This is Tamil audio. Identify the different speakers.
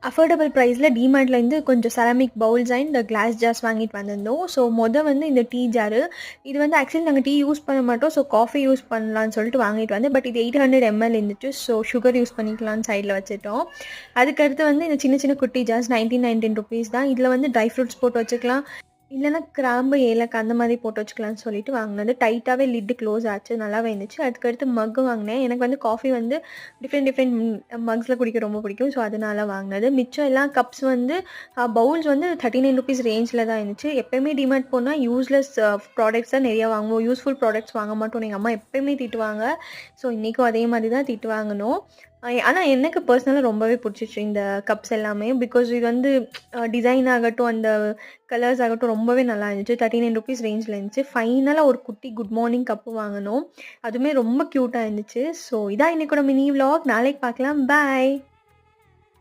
Speaker 1: அஃபோர்டபுள் ப்ரைஸில் டிமார்ட்லேருந்து கொஞ்சம் ceramic bowls and glass jars வாங்கிட்டு வந்திருந்தோம். ஸோ வந்து இந்த டீ ஜாரு இது வந்து ஆக்சுவலி நாங்கள் டீ யூஸ் பண்ண மாட்டோம். ஸோ காஃபி யூஸ் பண்ணலான்னு சொல்லிட்டு வாங்கிட்டு வந்தேன். பட் இது 800 ml இருந்துச்சு. ஸோ சுகர் யூஸ் பண்ணிக்கலான்னு சைடில் வச்சுட்டோம். அதுக்கடுத்து வந்து இந்த சின்ன சின்ன குட்டி ஜார்ஸ் 1919 ருபீஸ் தான். இதில் வந்து ட்ரை ஃப்ரூட்ஸ் போட்டு வச்சுக்கலாம். இல்லைன்னா கிராம்பு, ஏலக்காய் அந்த மாதிரி போட்டு வச்சுக்கலாம்னு சொல்லிட்டு வாங்கினது. டைட்டாகவே லிட்டு க்ளோஸ் ஆச்சு. நல்லாவே இருந்துச்சு. அதுக்கடுத்து மக்கு வாங்கினேன். எனக்கு வந்து காஃபி வந்து டிஃப்ரெண்ட் டிஃப்ரெண்ட் மக்ஸில் குடிக்க ரொம்ப பிடிக்கும். ஸோ அதனால வாங்கினது. மிச்சம் எல்லாம் கப்ஸ் வந்து பவுல்ஸ் வந்து 39 ருபீஸ் ரேஞ்சில் தான் இருந்துச்சு. எப்போயுமே டிமார்ட் போனால் யூஸ்லெஸ் ப்ராடக்ட்ஸ் தான் நிறையா வாங்குவோம். யூஸ்ஃபுல் ப்ராடக்ட்ஸ் வாங்க மாட்டோம். எங்கள் அம்மா எப்போயுமே திட்டுவாங்க. ஸோ இன்றைக்கும் அதே மாதிரி தான் திட்டு வாங்கணும். ஆனால் எனக்கு பர்சனலாக ரொம்பவே பிடிச்சிச்சு இந்த கப்ஸ் எல்லாமே. பிகாஸ் இது வந்து டிசைன் ஆகட்டும், அந்த கலர்ஸ் ஆகட்டும் ரொம்பவே நல்லா இருந்துச்சு. 39 ருபீஸ் ரேஞ்சில் இருந்துச்சு. ஃபைனலாக ஒரு குட்டி குட் மார்னிங் கப்பு வாங்கினோம். அதுவுமே ரொம்ப க்யூட்டாக இருந்துச்சு. ஸோ இதான் இன்னைக்கோட மினி விலாக். நாளைக்கு பார்க்கலாம். பாய்.